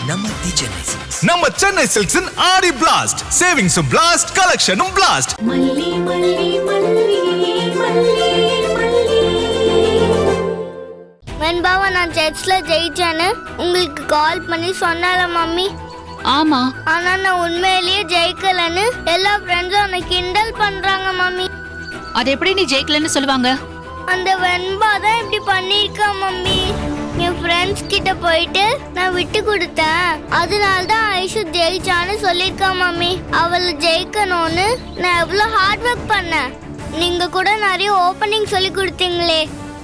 நம்ம சென்னை சில்க்ஸின் ஆடி பிளாஸ்ட், சேவிங்ஸும் பிளாஸ்ட், கலெக்ஷனும் பிளாஸ்ட். வெண்பாவை நான் சர்ச்ல ஜெயிச்சேன்னு உங்களுக்கு கால் பண்ணி சொன்னால மம்மி. ஆமா, ஆனா நான் உண்மையிலேயே ஜெயிக்கலன்னு எல்லா ஃப்ரெண்ட்ஸும் என்னை கிண்டல் பண்றாங்க மம்மி. அது எப்படி நீ ஜெயிக்கலன்னு சொல்லுவாங்க? அந்த வெண்பா தான் இப்படி பண்ணிருக்கா மம்மி. என் ஃப்ரெண்ட்ஸ் கிட்ட போயிட்டு நான் விட்டு கொடுத்தேன், அதனால தான் ஐஷு ஜெயிச்சான்னு சொல்லிருக்கா மம்மி. அவளை ஜெயிக்கணும்னு நான் எவ்வளவு ஹார்ட் ஒர்க் பண்ணேன். நீங்க கூட நிறைய ஓப்பனிங் சொல்லி கொடுத்தீங்களே,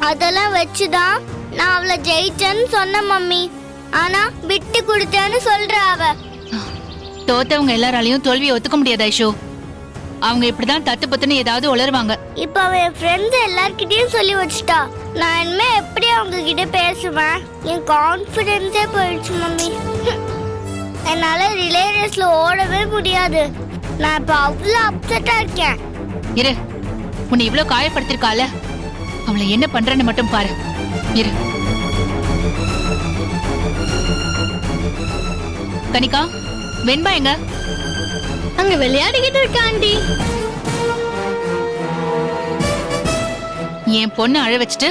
அதெல்லாம் வச்சுதான் நான் அவளை ஜெயிச்சேன்னு சொன்னேன் மம்மி. ஆனா விட்டு கொடுத்தேன்னு சொல்ற அவ. தோத்தவங்க எல்லாராலையும் தோல்வியை ஒத்துக்க முடியாது ஐஷு. அவங்க இப்படிதான் தத்து பத்துன்னு ஏதாவது உளருவாங்க. இப்ப அவ என் ஃப்ரெண்ட்ஸ் எல்லார்கிட்டயும் சொல்லி வச்சுட்டா. நான் இனிமே எப்படி அவங்க கிட்ட பேசுவேன்? என் கான்ஃபிடென்ஸே போயிடுச்சு மம்மி. என்னால ரிலே ரேஸ்ல ஓடவே முடியாது. நான் இப்ப அவ்வளவு அப்செட்டா இருக்கேன். இரு, உன்னை இவ்வளவு காயப்படுத்திருக்கால, அவளை என்ன பண்றேன்னு மட்டும் பாரு. இரு கனிகா, வெண்பா எங்க? அங்க விளையாடிக்கிட்டு இருக்க ஆண்டி. என் பொண்ணு அழ வச்சுட்டு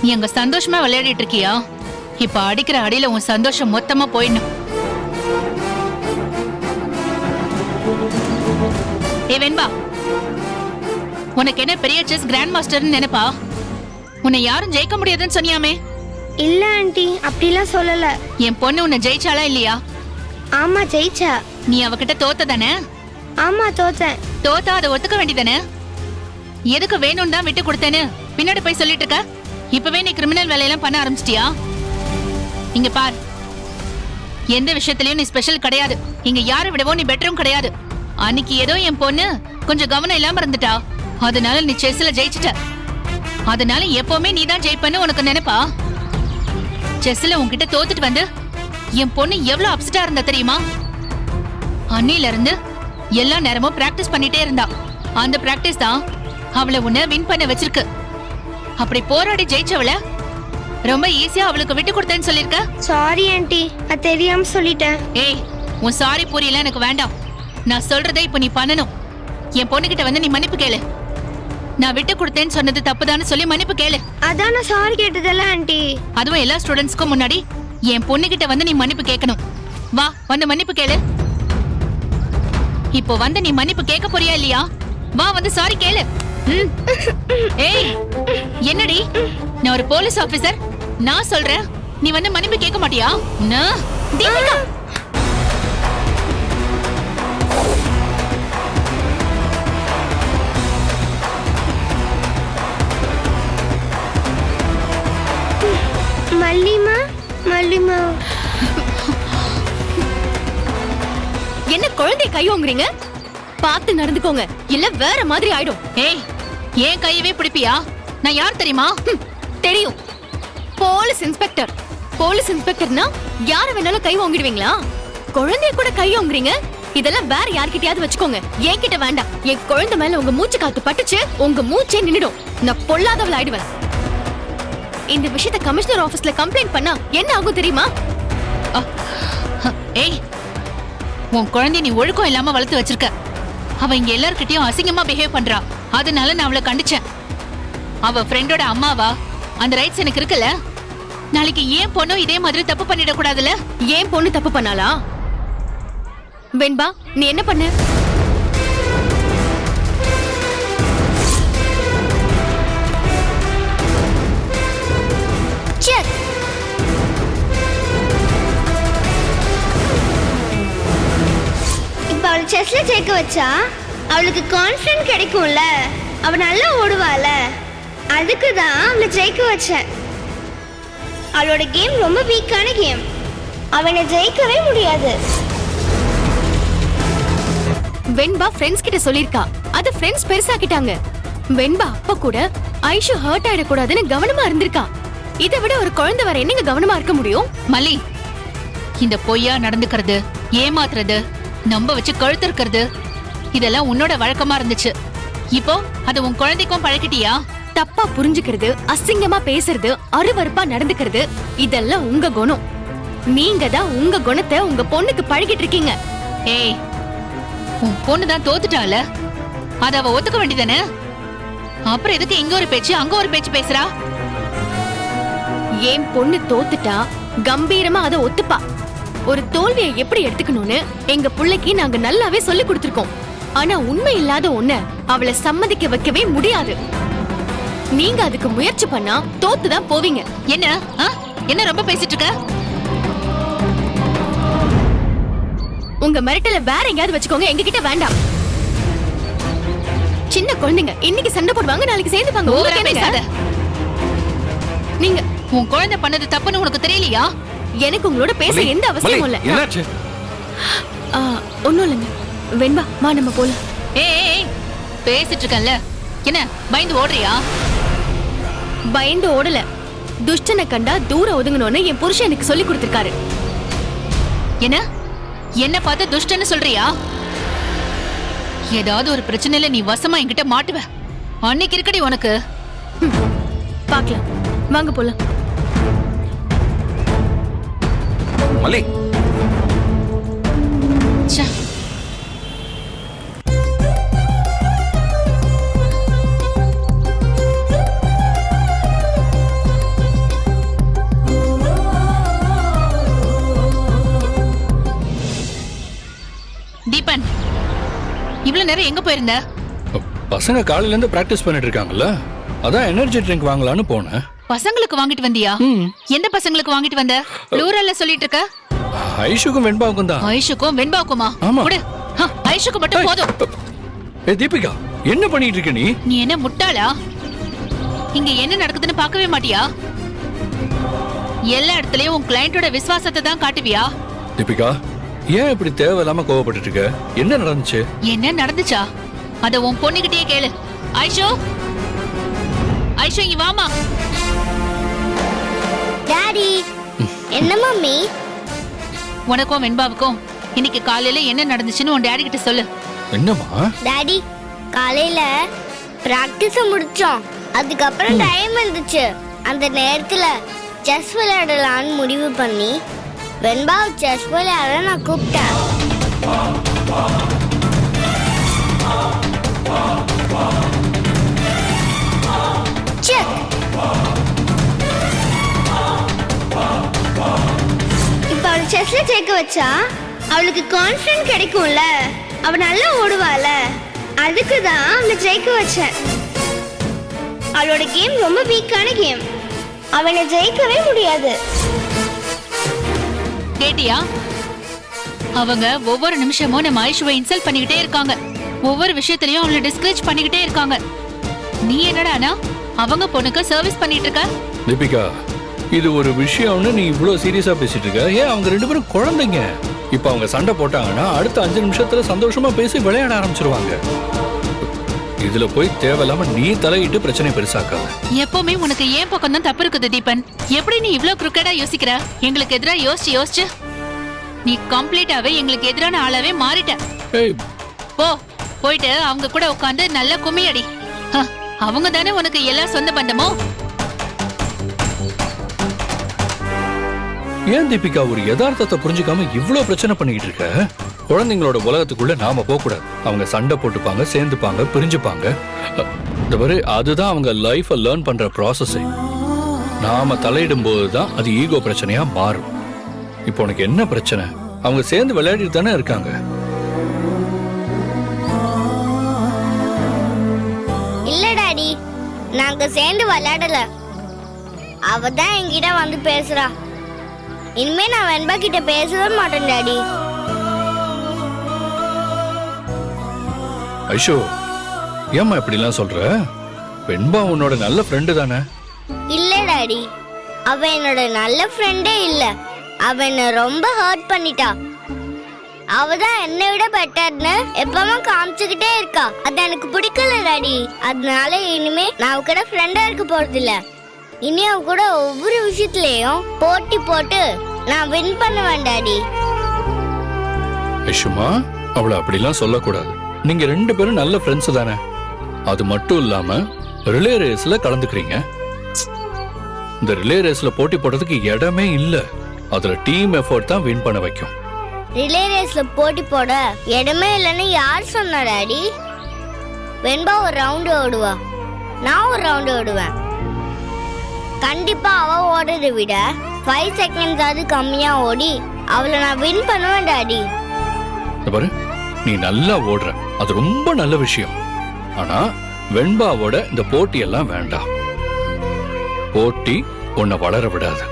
நீ அங்க சந்தோஷமா விளையாடிட்டு இருக்கியா? இப்ப அடிக்கிற அடியில உன் சந்தோஷம் மொத்தமா போயிடணும். ஏ வெண்பா, உனக்கு என்ன பெரிய செஸ் கிராண்ட் மாஸ்டர்னு நினைப்பா? உன்னை யாரும் ஜெயிக்க முடியாதுன்னு சொன்னியாமே. இல்ல ஆண்டி, அப்படிலாம் சொல்லல. என் பொண்ணு உன்னை ஜெயிச்சாலா இல்லையா? ஆமா ஜெயிச்சா. நீ அவகிட்ட தோத்ததானே? ஆமா தோத்தேன். தோத்தா அதை ஒத்துக்க வேண்டியதானே? எதுக்கு வேணும் தான் விட்டு கொடுத்தேன்னு பின்னாடி போய் சொல்லிட்டு இருக்க? இப்பவே நீ கிரிமினல் வேலையெல்லாம் பண்ண ஆரம்பிச்சிட்டியா? இங்க பார், எந்த விஷயத்திலயும் நீ ஸ்பெஷல் கிடையாது. இங்க யாரை விடவோ நீ பெட்டரும் கிடையாது. அன்னைக்கு ஏதோ என் பொண்ணு கொஞ்சம் கவனம் இல்லாம இருந்துட்டா, அதனால நீ செஸ்ல ஜெயிச்சிட்ட. அதனால எப்பவுமே நீ தான் ஜெயிப்பன்னு உனக்கு நினைப்பா? செஸ்ல உன்கிட்ட தோத்துட்டு வந்து என் பொண்ணு எவ்வளவு அப்செட்டா இருந்தா தெரியுமா? அன்னையில இருந்து எல்லா நேரமும் பிராக்டிஸ் பண்ணிட்டே இருந்தா. அந்த பிராக்டிஸ் தான் அவளை உன்னை வின் பண்ண வச்சிருக்கு. அப்படி போராடி ஜெயிச்சவள ரொம்ப ஈஸியா அவளுக்கு விட்டு கொடுத்தேன்னு சொல்லிருக்க. சாரி ஆண்டி, அது தெரியாம சொல்லிட்டேன். ஏய், உன் சாரி புரியல எனக்கு வேண்டாம். நான் சொல்றதை இப்ப நீ பண்ணணும். என் பொண்ணுகிட்ட வந்து நீ மன்னிப்பு கேளு. நான் விட்டு கொடுத்தேன்னு சொன்னது தப்புதான்னு சொல்லி மன்னிப்பு கேளு. அதான் நான் சாரி கேட்டதல்ல ஆண்டி. அதுவும் எல்லா ஸ்டூடெண்ட்ஸ்க்கும் முன்னாடி என் பொண்ணுகிட்ட வந்து நீ மன்னிப்பு கேட்கணும். வா, வந்து மன்னிப்பு கேளு. இப்போ வந்து நீ மன்னிப்பு கேட்க போறியா இல்லையா? வா, வந்து சாரி கேளு. ஏய், என்னடி, நான் ஒரு போலீஸ் ஆபீசர். நான் சொல்றேன், நீ வந்து மன்னிப்பு கேட்க மாட்டியா? தீபிகா, மல்லிமா மல்லிமா, என்ன குழந்தை கையோங்குறீங்க? பார்த்து நடந்துக்கோங்க, இல்ல வேற மாதிரி ஆயிடும். ஏய், ஏன் கையவே பிடிப்பியா? நான் யார் தெரியுமா? தெரியும், போலீஸ் இன்ஸ்பெக்டர். போலீஸ் இன்ஸ்பெக்டர்னா யார வேணாலும் கை வாங்கிடுவீங்களா? குழந்தைய கூட கையோங்குறீங்க. இதெல்லாம் வேற யார்கிட்டயாவது வச்சுக்கோங்க, என்கிட்ட வேண்டாம். என் குழந்தை மேல உங்க மூச்சு காத்து பட்டுச்சு, உங்க மூச்சே நின்னுடும். நான் பொல்லாதவள் ஆயிடுவேன். இந்த விஷயத்தை கமிஷனர் ஆபீஸ்ல கம்ப்ளைண்ட் பண்ணா என்ன ஆகும் தெரியுமா? ஏய், உன் குழந்தை நீ ஒழுக்கம் இல்லாம வளர்த்து வச்சிருக்க. அவ இங்க எல்லார்கிட்டயும் அசிங்கமா பிஹேவ் பண்றா. அதனால நான் அவளை கண்டிச்சேன். அவ ஃப்ரெண்டோட அம்மாவா, அந்த ரைட்ஸ் எனக்கு இருக்குல்ல. நாளைக்கு ஏன் பொண்ணும் இதே மாதிரி தப்பு பண்ணிட கூடாதுல? ஏன் பொண்ணு தப்பு பண்ணாளா? வெண்பா, நீ என்ன பண்ண? இப்ப அவளை செஸ்ல ஜெயிக்க வச்சா அவளுக்கு கான்ஃபிடன்ஸ் கிடைக்கும்ல. அவ நல்லா ஓடுவாள, அதுக்கு தான் அவளை ஜெயிக்க வச்சேன். அவளோட கேம் ரொம்ப வீக்கான கேம், அவனை ஜெயிக்கவே முடியாது. வெண்பா ஃப்ரெண்ட்ஸ் கிட்ட சொல்லிருக்கா, அது ஃப்ரெண்ட்ஸ் பெருசாக்கிட்டாங்க. வெண்பா அப்ப கூட ஐஷு ஹர்ட் ஆயிடக்கூடாதுன்னு கவனமா இருந்திருக்கா. இதை விட ஒரு குழந்தை வர என்னங்க கவனமா இருக்க முடியும்? மல்லி, இந்த பொய்யா நடந்துக்கிறது, ஏமாத்துறது, நம்ப வச்சு கழுத்து இருக்கிறது, இதெல்லாம் உன்னோட வழக்கமா இருந்துச்சு. இப்போ அது உன் குழந்தைக்கும் பழக்கிட்டியா? தப்பா புரிஞ்சுக்கிறது, அசிங்கமா பேசுறது, அருவருப்பா நடந்துக்கிறது, இதெல்லாம் உங்க குணம். நீங்க தான் உங்க குணத்தை உங்க பொண்ணுக்கு பழகிட்டு இருக்கீங்க. ஏய், உன் பொண்ணு தான் தோத்துட்டால, அத அவ ஒத்துக்க வேண்டியதானே? அப்புறம் எதுக்கு இங்க ஒரு பேச்சு அங்க ஒரு பேச்சு பேசுறா? ஏன் பொண்ணு தோத்துட்டா கம்பீரமா அதை ஒத்துப்பா. ஒரு தோல்வியை எப்படி எடுத்துக்கணும்னு எங்க புள்ளைக்கு நாங்க நல்லாவே சொல்லி கொடுத்திருக்கோம். ஆனா உண்மை இல்லாத ஒண்ண அவளை சம்மதிக்க வைக்கவே முடியாது. நீங்க அதுக்கு முயற்சி பண்ணா தோத்துதான் போவீங்க. என்ன என்ன ரொம்ப பேசிட்டு இருக்க? உங்க மிரட்டல வேற எங்கயாவது வச்சுக்கோங்க, எங்க கிட்ட வேண்டாம். சின்ன குழந்தைங்க இன்னைக்கு சண்டை போடுவாங்க, நாளைக்கு சேர்ந்துப்பாங்க. ஓவரா பேசாத. நீங்க உன் குழந்தை பண்ணது தப்புன்னு உனக்கு தெரியலையா? எனக்கு உங்களோட பேச எந்த அவசியமும் இல்ல. என்னாச்சு? ஒண்ணும் இல்லைங்க. வெண்பா மா நம்ம போலாம். ஏய், பேசிட்டு இருக்கேன்ல, என்ன பயந்து ஓடுறியா? பயந்து ஓடல. துஷ்டனை கண்டா தூரம் ஒதுங்கணும்னு என் புருஷன் எனக்கு சொல்லி கொடுத்திருக்காரு. என்ன பார்த்து துஷ்டன்னு சொல்றியா? ஏதாவது ஒரு பிரச்சனையில நீ வசமா என்கிட்ட மாட்டுவ. அன்னைக்கு இருக்கடி உனக்கு. பாக்கலாம், வாங்க போலாம். மல்லி, ச்சே. தீபன், இவ்வளவு நேரம் எங்க போயிருந்த? பசங்க காலையில இருந்து பிராக்டிஸ் பண்ணிட்டு இருக்காங்கல்ல, அதான் எனர்ஜி ட்ரிங்க் வாங்கலாம்னு போனேன். பசங்களுக்கு வாங்கிட்டு வந்தியா? எந்த பசங்களுக்கு வாங்கிட்டு வந்த? ப்ளூரல்ல சொல்லிட்டு இருக்க. ஐஷுக்கும் வெண்பாவுக்கும் தான். ஐஷுக்கும் வெண்பாவுக்குமா? ஆமா. ஐஷுக்கு மட்டும் போதும். ஏ தீபிகா, என்ன பண்ணிட்டு இருக்க நீ? நீ என்ன முட்டாளா? இங்க என்ன நடக்குதுன்னு பார்க்கவே மாட்டியா? எல்லா இடத்துலயும் உன் கிளையண்டோட விசுவாசத்தை தான் காட்டுவியா? தீபிகா, ஏன் இப்படி தேவையில்லாம கோவப்பட்டு இருக்க? என்ன நடந்துச்சு? என்ன நடந்துச்சா? அத உன் பொண்ணுகிட்டயே கேளு. ஐஷோ, ஐஷோ இங்க வாமா. டாடி, என்ன மம்மி? உனக்கும் வெண்பாவுக்கும் இன்னைக்கு காலையில என்ன நடந்துச்சுன்னு உன் டாடி கிட்ட சொல்லு. என்னம்மா? டாடி, காலையில பிராக்டிஸ் முடிச்சோம். அதுக்கப்புறம் டைம் இருந்துச்சு. அந்த நேரத்துல செஸ் விளையாடலான்னு முடிவு பண்ணி வெண்பாவை செஸ் விளையாட நான் கூப்பிட்டேன். இப்ப அவளை செஸ்ல ஜெயிக்க வச்சா அவளுக்கு கான்ஃபிடன்ஸ் கிடைக்கும்ல, அவ நல்லா ஓடுவாள. அதுக்கு தான் அவளை ஜெயிக்க வச்சேன். அவளோட கேம் ரொம்ப வீக்கான கேம், அவனை ஜெயிக்கவே முடியாது. கேட்டியா? அவங்க ஒவ்வொரு நிமிஷமும் நம்ம ஐஷுவை இன்சல்ட் பண்ணிக்கிட்டே இருக்காங்க. ஒவ்வொரு விஷயத்திலயும் அவளை டிஸ்கரேஜ் பண்ணிக்கிட்டே இருக்காங்க. நீ என்னடானா அவங்க பொண்ணுக்கு சர்வீஸ் பண்ணிட்டு இருக்க? தீபிகா, இது ஒரு விஷயம்னு நீ இவ்வளவு சீரியஸா பேசிட்டு இருக்க. ஏன் அவங்க ரெண்டு பேரும் குழந்தைங்க. இப்ப அவங்க சண்டை போட்டாங்கன்னா அடுத்த 5 நிமிஷத்துல சந்தோஷமா பேசி விளையாட ஆரம்பிச்சிருவாங்க. இதுல போய் தேவையில்லாம நீ தலையிட்டு பிரச்சனை பெருசாக்காத. எப்பவுமே உனக்கு ஏன் பக்கம் தான் தப்பு இருக்குது தீபன். எப்படி நீ இவ்ளோ கிரிக்கெட்டா யோசிக்கிற? எங்களுக்கு எதிரா யோசிச்சு நீ கம்ப்ளீட்டாவே எங்களுக்கு எதிரான ஆளாவே மாறிட்ட. போயிட்டு அவங்க கூட உட்கார்ந்து நல்லா கும்மியடி. அவங்க தானே உனக்கு எல்லா சொந்த பந்தமோ. ஏன் தீபிகா ஒரு யதார்த்தத்தை புரிஞ்சுக்காம இவ்வளவு பிரச்சனை பண்ணிக்கிட்டு இருக்க? குழந்தைங்களோட உலகத்துக்குள்ள நாம போக கூடாது. அவங்க சண்டை போட்டுப்பாங்க, சேர்ந்துப்பாங்க, பிரிஞ்சுப்பாங்க. இந்த மாதிரி அதுதான் அவங்க லைஃப லேர்ன் பண்ற ப்ராசஸ். நாம தலையிடும் போதுதான் அது ஈகோ பிரச்சனையா மாறும். இப்போ உனக்கு என்ன பிரச்சனை? அவங்க சேர்ந்து விளையாடிட்டு தானே இருக்காங்க. இல்ல டாடி, நாங்க சேர்ந்து விளையாடல. அவ தான் என்கிட்ட வந்து பேசுறா. இனிமே நான் வெண்பா கிட்ட பேசவே மாட்டேன் டாடி. ஐஷோ, ஏம்மா இப்படிலாம் சொல்ற? வெண்பா உன்னோட நல்ல ஃப்ரெண்டு தானே? இல்ல டாடி, அவ என்னோட நல்ல ஃப்ரெண்டே இல்ல. அவ என்ன ரொம்ப ஹர்ட் பண்ணிட்டா. அவதான் என்னை விட பெட்டர்னு எப்பவும் காமிச்சுக்கிட்டே இருக்கா. அது எனக்கு பிடிக்கல டாடி. அதனால இனிமே நான் அவ கூட ஃப்ரெண்டா இருக்க போறது இல்ல. இனி அவ கூட ஒவ்வொரு விஷயத்திலயும் போட்டி போட்டு நான் வின் பண்ணுவேன் டாடி. ஐஷுமா, அவளை அப்படிலாம் சொல்லக்கூடாது. நீங்க 2 பேரும் நல்ல ஃப்ரெண்ட்ஸ் தானே? அது மட்டும் இல்லாம ரிலே ரேஸ்ல கலந்துக்கிறீங்க. இந்த ரிலே ரேஸ்ல போட்டி போடுறதுக்கு இடமே இல்ல. அதுல டீம் எஃபோர்ட் தான் வின் பண்ண வைக்கும். ரிலே ரேஸ்ல போட்டி போட இடமே இல்லைன்னு யார் சொன்னா டாடி? வெண்பா ஒரு ரவுண்டு ஓடுவா, நான் ஒரு ரவுண்டு ஓடுவேன். கண்டிப்பா அவ ஓடுறதை விட 5 செகண்ட்ஸ் அது கம்மியா ஓடி அவளை நான் வின் பண்ணுவேன் டாடி. இந்த பாரு, நீ நல்லா ஓடுற, அது ரொம்ப நல்ல விஷயம். ஆனா வெண்பாவோட இந்த போட்டி எல்லாம் வேண்டாம். போட்டி உன்னை வளர விடாது.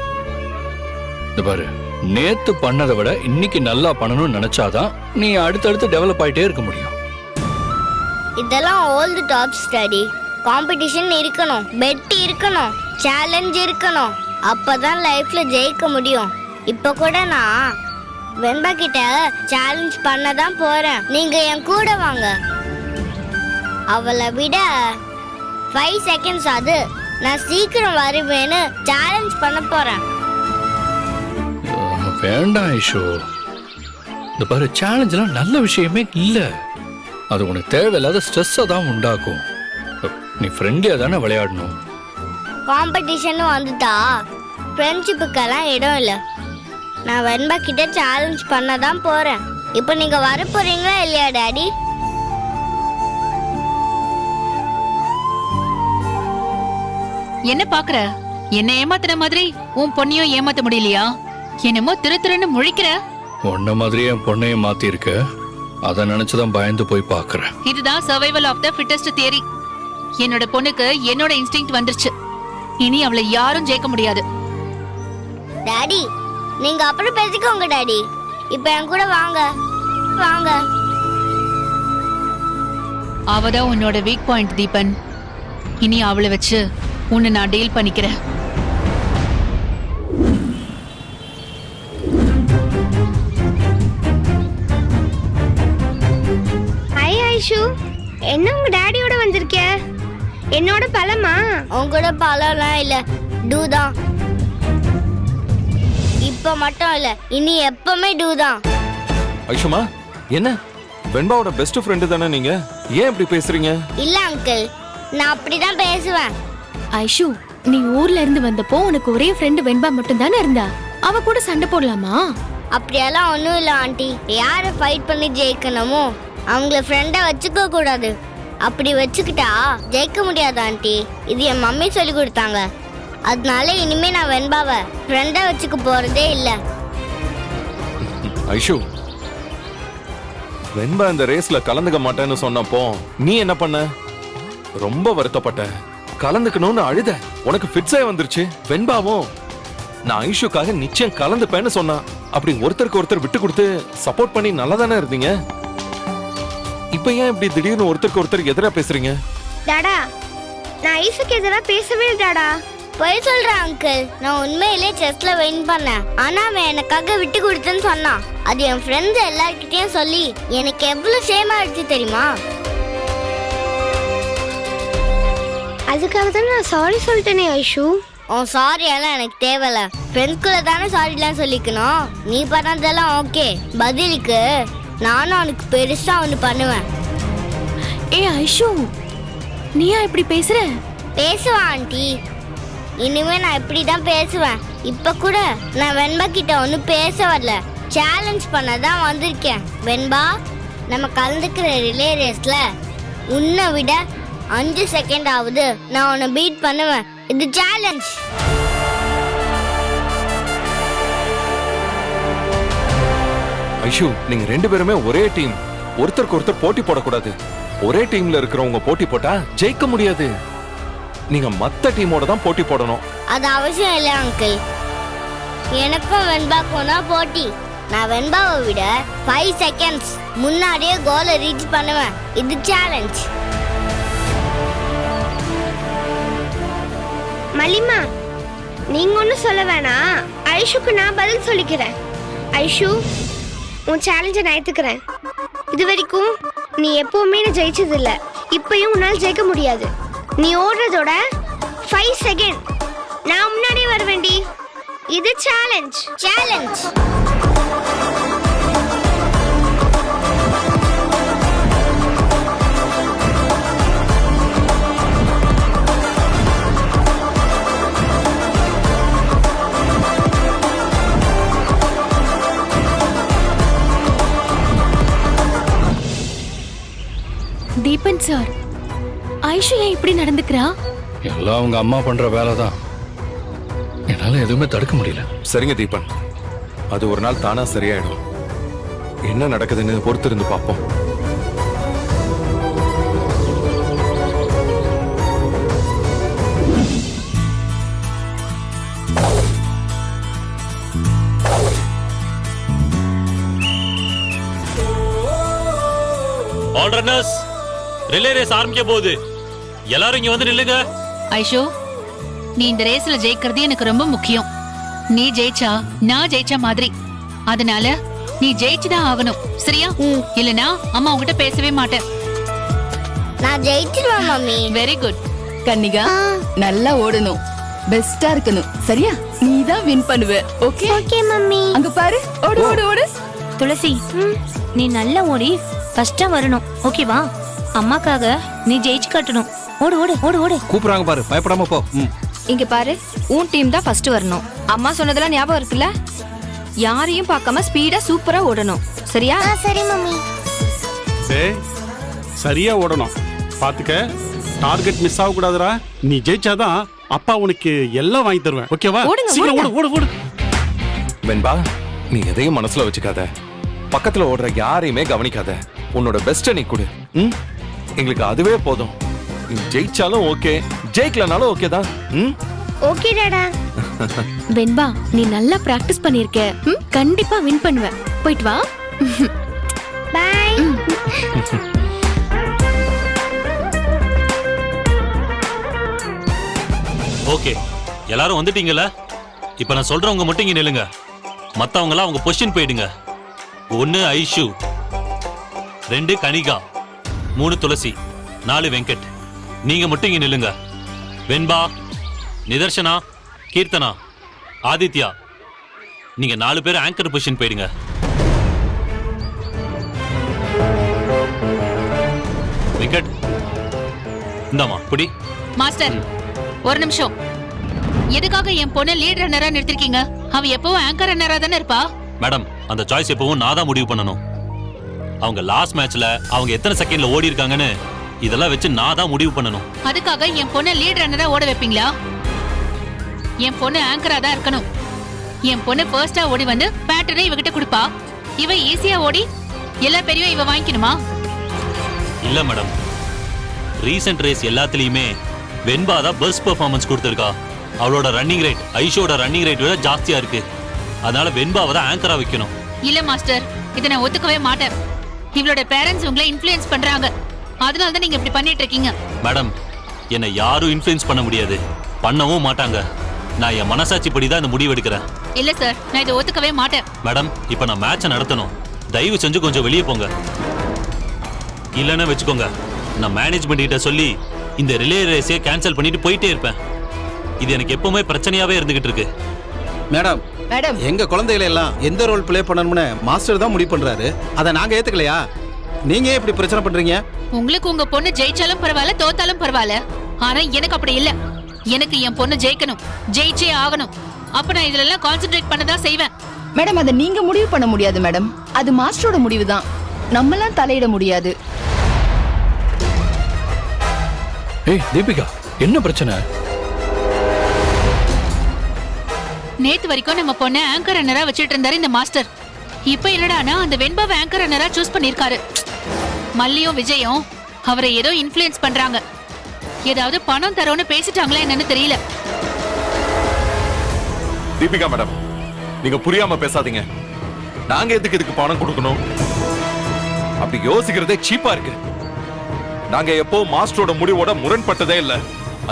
இந்த பாரு, நேத்து பண்ணதை விட இன்னைக்கு நல்லா பண்ணணும்னு நினைச்சாதான் நீ அடுத்தடுத்து டெவலப் ஆயிட்டே இருக்க முடியும். இதெல்லாம் ஓல்டு டாப்ஸ் டாடி. காம்படிஷன் இருக்கணும், பெட் இருக்கணும், சேலஞ்ச் இருக்கணும். அப்பதான் லைஃப்ல ஜெயிக்க முடியும். இப்ப கூட நான் வெண்பா கிட்ட சேலஞ்ச் பண்ணதான் போறேன். நீங்க என் கூட வாங்க. அவளை விட 5 செகண்ட்ஸ் அது நான் சீக்கிரம் வருவேன்னு சேலஞ்ச் பண்ண போறேன். வேண்டாம் ஐஷு. இந்த பாரு, சேலஞ்செல்லாம் நல்ல விஷயமே இல்ல. அது உனக்கு தேவையில்லாத ஸ்ட்ரெஸ்ஸை தான் உண்டாக்கும். நீ ஃப்ரெண்ட்லியா தானே விளையாடணும். காம்படிஷன் வந்துட்டா ஃப்ரெண்ட்ஷிப்புக்கெல்லாம் இடம் இல்லை. நான் வெண்பா கிட்ட சேலஞ்ச் பண்ணதான் போறேன். இப்போ நீங்க வர போறீங்களா இல்லையா டாடி? என்ன பாக்குற? என்ன ஏமாத்துற மாதிரி உன் பொண்ணையும் ஏமாத்த முடியலையா? என்னமோ திருன்னு முழிக்கிற. உன்ன மாதிரியே என் பொண்ணையும் மாத்தி இருக்க. அதை நினைச்சுதான் பயந்து போய் பாக்குறேன். இதுதான் survival of the fittest theory. என்னோட பொண்ணுக்கு என்னோட இன்ஸ்டிங்க்ட் வந்துருச்சு. இனி அவளை யாரும் ஜெயிக்க முடியாது. டாடி, நீங்க அப்புறம் பேசிக்கோங்க டாடி. இப்ப என் கூட வாங்க வாங்க. அவதான் உன்னோட வீக் பாயிண்ட் தீபன். இனி அவளை வச்சு உன்னை நான் டீல் பண்ணிக்கிறேன். ஐஷு, என்ன உங்க டாடியோட வந்திருக்க? என்னோட பழமா? உங்களோட பழம்லாம் இல்ல, டூ தான். இப்ப மட்டும் இல்ல, இனி எப்பவுமே டூ தான். ஐஷுமா, என்ன வெண்பாவோட பெஸ்ட் ஃப்ரெண்டு தானே நீங்க? ஏன் இப்படி பேசுறீங்க? இல்ல அங்கிள், நான் அப்படிதான் பேசுவேன். ஐஷு, நீ ஊர்ல இருந்து வந்தப்போ உனக்கு ஒரே ஃப்ரெண்டு வெண்பா மட்டும் தானே இருந்தா? அவ கூட சண்டை போடலாமா? அப்படியெல்லாம் ஒண்ணும் இல்ல ஆண்டி. யாரை ஃபைட் பண்ணி ஜெயிக்கணுமோ அவங்கள ஃப்ரெண்டா வச்சுக்க கூடாது. அப்படி வச்சுக்கிட்டா ஜெயிக்க முடியாது ஆண்டி. இது என் மம்மி சொல்லி கொடுத்தாங்க. அதனால இனிமே நான் வெண்பாவை ஃப்ரெண்டா வச்சுக்க போறதே இல்ல. ஐஷு, வெண்பா இந்த ரேஸ்ல கலந்துக்க மாட்டேன்னு சொன்னப்போ நீ என்ன பண்ண? ரொம்ப வருத்தப்பட்ட, கலந்துக்கணும்னு அழுத. உனக்கு ஃபிட்ஸே வந்துருச்சு. வெண்பாவும் நான் ஐஷுக்காக நிச்சயம் கலந்துப்பேன்னு சொன்னா. அப்படி ஒருத்தருக்கு ஒருத்தர் விட்டு கொடுத்து சப்போர்ட் பண்ணி நல்லா தானே இருந்தீங்க. இப்ப ஏன் இப்படி திடீர்னு ஒருத்தருக்கு ஒருத்தர் எதிரா பேசுறீங்க? டாடா, நான் ஐஷுக்கு எதிரா பேசவே டாடா. போய் சொல்றேன் அங்கிள். நான் உண்மையிலே செஸ்ல வின் பண்ணேன். ஆனா அவன் எனக்காக விட்டு கொடுத்தேன்னு சொன்னான். அது என் ஃப்ரெண்ட்ஸ் எல்லார்கிட்டயும் சொல்லி எனக்கு எவ்வளவு ஷேமா ஆயிடுச்சு தெரியுமா? அதுக்காக தான் நான் சாரி சொல்லிட்டேனே ஐஷு. உன் சாரி எல்லாம் எனக்கு தேவையில்ல. ஃப்ரெண்ட்ஸ்குள்ள தானே சாரிலாம் சொல்லிக்கணும். நீ பண்ணதெல்லாம் ஓகே. பதிலுக்கு நானும் அவனுக்கு பெருசா ஒன்று பண்ணுவேன். ஏ ஐஷு, நீயா இப்படி பேசுற? பேசுவேன் ஆண்டி. இனிமே நான் இப்படிதான் பேசுவேன். இப்ப கூட நான் வெண்பா கிட்ட ஒன்னும் பேச வரல, சேலஞ்ச் பண்ணதான் வந்திருக்கேன். வெண்பா, நம்ம கலந்துக்கிற ரிலே ரேஸ்ல உன்னை விட 5 செகண்ட் ஆகுது நான் உன்னை பீட் பண்ணுவேன். இது சேலஞ்ச். ஐஷு, நீங்க ரெண்டு பேருமே ஒரே டீம். ஒருத்தருக்கு ஒருத்தர் போட்டி போடக்கூடாது. ஒரே டீம்ல இருக்கிறவங்க போட்டி போட்டா ஜெயிக்க முடியாது. நீங்க மத்த டீமோட தான் போட்டி போடணும். அது அவசியம் இல்லை அங்கிள். எனக்கும் வெண்பாக்கும் தான் போட்டி. நான் வெண்பாவை விட 5 செகண்ட்ஸ் முன்னாடியே கோலை ரீச் பண்ணுவேன். இது சேலஞ்ச். மலிமா, நீங்க ஒன்னும் சொல்ல வேணாம். ஐஷுக்கு நான் பதில் சொல்லிக்கிறேன். ஐஷு, உன் சேலஞ்சை நான் ஏத்துக்கிறேன். இது வரைக்கும் நீ எப்பவுமே ஜெயிச்சது இல்ல. இப்பயும் உன்னால் ஜெயிக்க முடியாது. நீ ஓடுறதோட 5 செகண்ட் நான் முன்னாடியே வருவேண்டி. இது challenge. Challenge. Deepan sir, Aishu ஏன் இப்படி நடந்துக்கிறா? எல்லாம் அவங்க அம்மா பண்ற வேலை தான். என்னால எதுவுமே தடுக்க முடியல. சரிங்க தீபன், அது ஒரு நாள் தானா சரியாயிடும். என்ன நடக்குதுன்னு பொறுத்திருந்து பார்ப்போம். ஆல் ரன்னர்ஸ், ரிலே ரேஸ் ஆரம்பிக்க போகுது. எல்லாரும் இங்க வந்து நில்லுங்க. ஐஷு, நீ இந்த ரேஸ்ல ஜெயிக்கிறது எனக்கு ரொம்ப முக்கியம். நீ ஜெயிச்சா நான் ஜெயிச்ச மாதிரி. அதனால நீ ஜெயிச்சுதான் ஆகணும், சரியா? இல்லனா அம்மா உன்கிட்ட பேசவே மாட்டேன். நான் ஜெயிச்சிருவேன் மம்மி. Very good. கன்னிகா, நல்லா ஓடணும், பெஸ்டா இருக்கணும், சரியா? நீ தான் வின் பண்ணுவ. Okay okay mummy. அங்க பாரு, ஓடு ஓடு ஓடு. துளசி, நீ நல்லா ஓடி ஃபர்ஸ்டா வரணும், ஓகேவா? அம்மாக்காக நீ ஜெயிச்சு காட்டணும். ஓடு ஓடு ஓடு ஓடு. கூப்பிடுறாங்க பாரு, பயப்படாம போ. இங்க பாரு, உன் டீம் தான் ஃபர்ஸ்ட் வரணும். அம்மா சொன்னதெல்லாம் ஞாபகம் இருக்குல்ல? யாரையும் பார்க்காம ஸ்பீடா சூப்பரா ஓடணும், சரியா? சரி மம்மி. டேய், சரியா ஓடணும், பாத்துக்க. டார்கெட் மிஸ் ஆக கூடாதுடா. நீ ஜெயிச்சாதான் அப்பா உனக்கு எல்லாம் வாங்கி தருவேன், ஓகேவா? ஓடுங்க, சீக்கிரம் ஓடு ஓடு ஓடு. வெண்பா, நீ எதையும் மனசுல வச்சுக்காத. பக்கத்துல ஓடுற யாரையுமே கவனிக்காத. உன்னோட பெஸ்ட நீ கொடு. எங்களுக்கு அதுவே போதும். நீ ஜெயிச்சாலும் ஓகே, ஜெயிக்கலனாலும் ஓகே தான். ஓகே டாடா. வெண்பா, நீ நல்லா பிராக்டிஸ் பண்ணிருக்க. கண்டிப்பா வின் பண்ணுவ. போயிட்டு வா. பை. ஓகே, எல்லாரும் வந்துட்டீங்கல்ல? இப்ப நான் சொல்றவங்க மட்டும் இங்க நில்லுங்க. மத்தவங்க எல்லாம் அவங்க பொசிஷன் போயிடுங்க. 1 ஐஷு, 2 கனிகா, 3 துளசி, 4 வெங்கட். நீங்க மட்டும் இங்க நில்லுங்க. வெண்பா, நிதர்ஷனா, கீர்த்தனா, ஆதித்யா, நீங்க 4 பேர் ஆங்கர் பொசிஷன் போயிடுங்க. வெங்கட், இந்தாமா புடி. மாஸ்டர், ஒரு நிமிஷம். எதுக்காக என் பொண்ணு லீட் ரன்னரா நிறுத்திருக்கீங்க? அவ எப்பவும் ஆங்கர் ரன்னரா தானே இருப்பா. மேடம், அந்த சாய்ஸ் எப்பவும் நான் தான் முடிவு பண்ணணும். அவங்க லாஸ்ட் மேட்ச்ல அவங்க எத்தனை செகண்ட்ல ஓடி இருக்காங்கன்னு இதெல்லாம் வச்சு நான் தான் முடிவு பண்ணணும். அதுக்காக என் பொண்ணு லீட் ரன்னரா ஓட வைப்பீங்களா? என் பொண்ணு ஆங்கரா தான் இருக்கணும். என் பொண்ணு ஃபர்ஸ்டா ஓடி வந்து பேட்டர்னை இவகிட்ட கொடுப்பா. இவ ஈஸியா ஓடி எல்லா பெரியும் இவ வாங்கிக்கணுமா? இல்ல மேடம், ரீசெண்ட் ரேஸ் எல்லாத்துலயுமே வெண்பா தான் பெஸ்ட் பெர்ஃபார்மன்ஸ் கொடுத்திருக்கா. அவளோட ரன்னிங் ரேட் ஐஷோட ரன்னிங் ரேட் விட ஜாஸ்தியா இருக்கு. அதனால வெண்பாவை தான் ஆங்கரா வைக்கணும். இல்ல மாஸ்டர், இதை நான் ஒத்துக்கவே மாட்டேன். இவளோட பேரண்ட்ஸ் உங்களை இன்ஃப்ளூயன்ஸ் பண்றாங்க. அதனால தான் நீங்க இப்படி பண்ணிட்டு இருக்கீங்க. மேடம், என்னை யாரும் இன்ஃப்ளூயன்ஸ் பண்ண முடியாது, பண்ணவும் மாட்டாங்க. நான் என் மனசாட்சிப்படி தான் இந்த முடிவு எடுக்கிறேன். இல்ல சார், நான் இதை ஒத்துக்கவே மாட்டேன். மேடம், இப்ப நான் மேட்சை நடத்தணும். தயவு செஞ்சு கொஞ்சம் வெளியே போங்க. இல்லைன்னு வச்சுக்கோங்க, நான் மேனேஜ்மெண்ட் கிட்ட சொல்லி இந்த ரிலே ரேஸையே கேன்சல் பண்ணிட்டு போயிட்டே இருப்பேன். இது எனக்கு எப்பவுமே பிரச்சனையாவே இருந்துகிட்டு இருக்கு. மேடம், மேடம், எங்க குழந்தைகளை எல்லாம் எந்த ரோல் ப்ளே பண்ணணும்னு மாஸ்டர் தான் முடிவு பண்றாரு. அதை நாங்க ஏத்துக்கலையா? நீங்க ஏன் இப்படி பிரச்சனை பண்றீங்க? உங்களுக்கு உங்க பொண்ணு ஜெயிச்சாலும் பரவாயில்ல, தோத்தாலும் பரவாயில்ல. ஆனா எனக்கு அப்படி இல்ல. எனக்கு என் பொண்ணு ஜெயிக்கணும், ஜெயிச்சே ஆகணும். அப்ப நான் இதுல எல்லாம் கான்சென்ட்ரேட் பண்ணதான் செய்வேன். மேடம், அதை நீங்க முடிவு பண்ண முடியாது மேடம். அது மாஸ்டரோட முடிவு தான், நம்மளாம் தலையிட முடியாது. ஏய் தீபிகா, என்ன பிரச்சனை? நேத்து வரைக்கும் நம்ம பொண்ணு ஆங்கர் ரன்னரா வச்சிட்டு இருந்தாரு இந்த மாஸ்டர். இப்ப என்னடானா அந்த வெண்பாவை ஆங்கர் ரன்னரா சூஸ் பண்ணிருக்காரு. மல்லியும் விஜயும் அவரை ஏதோ இன்ஃப்ளூயன்ஸ் பண்றாங்க. ஏதாவது பணம் தரோன்னு பேசிட்டாங்களா என்னன்னு தெரியல. தீபிகா மேடம், நீங்க புரியாம பேசாதீங்க. நாங்க எதுக்கு இதுக்கு பணம் கொடுக்கணும்? அப்படி யோசிக்கிறதே சீப்பா இருக்கு. நாங்க எப்போ மாஸ்டரோட முடிவோட முரண்பட்டதே இல்ல.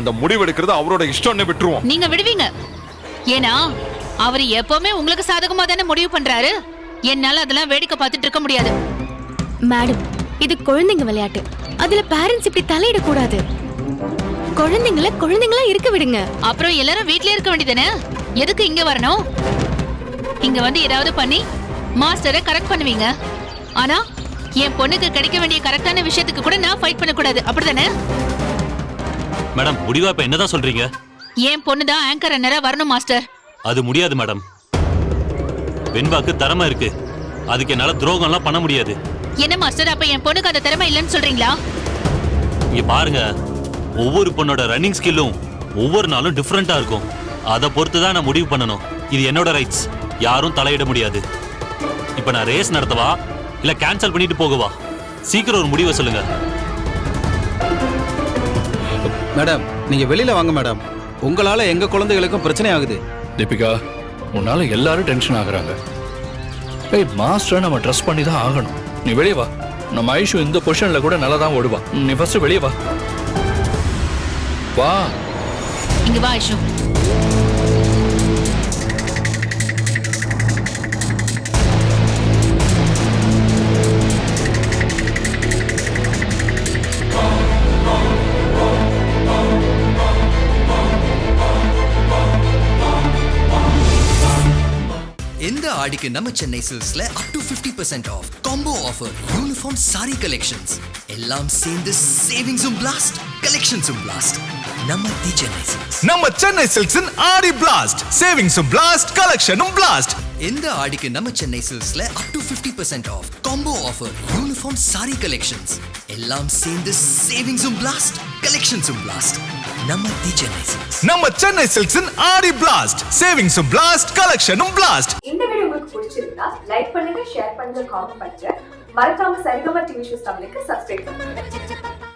அந்த முடிவு எடுக்கிறது அவரோட இஷ்டம்னு விட்டுருவோம். நீங்க விடுவீங்க. ஏன்னா அவர் எப்பவுமே உங்களுக்கு சாதகமா தானே முடிவு பண்றாரு. என்னால அதெல்லாம் வேடிக்கை பார்த்துட்டு இருக்க முடியாது. மேடம், இது குழந்தைங்க விளையாட்டு. அதுல பேரண்ட்ஸ் இப்படி தலையிட கூடாது. குழந்தைங்களா இருக்க விடுங்க. அப்புறம் எல்லாரும் வீட்லயே இருக்க வேண்டியதானே? எதுக்கு இங்க வரணும்? இங்க வந்து ஏதாவது பண்ணி மாஸ்டரை கரெக்ட் பண்ணுவீங்க. ஆனா என் பொண்ணுக்கு கிடைக்க வேண்டிய கரெக்டான விஷயத்துக்கு கூட நான் ஃபைட் பண்ண கூடாது, அப்படிதானே? மேடம், முடிவா இப்ப என்னதான் சொல்றீங்க? என் பொண்ணு தான் ஆங்கர் ரன்னரா வரணும் மாஸ்டர். அது முடியாது மேடம். வெண்பாக்கு திறமை இருக்கு, அதுக்கு என்னால துரோகம் எல்லாம் பண்ண முடியாது. என்ன மாஸ்டர், அப்ப என் பொண்ணுக்கு அந்த திறமை இல்லைன்னு சொல்றீங்களா? இங்க பாருங்க, ஒவ்வொரு பொண்ணோட ரன்னிங் ஸ்கில்லும் ஒவ்வொரு நாளும் டிஃப்ரெண்டா இருக்கும். அதை பொறுத்து தான் நான் முடிவு பண்ணணும். இது என்னோட ரைட்ஸ், யாரும் தலையிட முடியாது. இப்ப நான் ரேஸ் நடத்தவா இல்ல கேன்சல் பண்ணிட்டு போகவா? சீக்கிரம் ஒரு முடிவை சொல்லுங்க. மேடம் நீங்க வெளியில வாங்க மேடம். உங்களால எங்க குழந்தைகளுக்கும் பிரச்சனை ஆகுது. தீபிகா, உன்னால எல்லாரும் டென்ஷன் ஆகுறாங்க. ஏய், மாஸ்டரை நம்ம ட்ரஸ்ட் பண்ணி தான் ஆகணும். நீ வெளியே வா. நம்ம ஐஷு இந்த பொசிஷன்ல கூட நல்லா தான் ஓடுவா. நீ ஃபர்ஸ்ட் வெளியே வா. வா. இங்க வா ஐஷு. இந்த ஆடிக்கு நம்ம சென்னை சில்க்ஸ்ல up to 50% off combo offer, uniform sari collections எல்லாம் சேர்ந்து சேவிங்ஸும் பிளாஸ்ட், கலெக்ஷன்ஸும் பிளாஸ்ட். நம்ம தி சென்னை சில்க்ஸ். நம்ம சென்னை சில்க்ஸின் ஆடி பிளாஸ்ட், சேவிங்ஸும் பிளாஸ்ட், கலெக்ஷனும் பிளாஸ்ட். இந்த ஆடிக்கு நம்ம சென்னை சில்க்ஸ்ல up to 50% off combo offer, uniform sari collections எல்லாம் சேர்ந்து சேவிங்ஸும் பிளாஸ்ட், கலெக்ஷன்ஸும் பிளாஸ்ட். நம்ம தி சென்னை சில்க்ஸ். நம்ம சென்னை சில்க்ஸின் ஆடி பிளாஸ்ட், சேவிங்ஸும் பிளாஸ்ட், கலெக்ஷனும் பிளாஸ்ட். இந்த வீடியோ உங்களுக்கு பிடிச்சிருந்தா லைக் பண்ணுங்க, ஷேர் பண்ணுங்க, காமெண்ட் பண்ணுங்க. மறக்காம சரிகமா டிவி ஷோஸ் தமிழுக்கு சப்ஸ்கிரைப் பண்ணுங்க.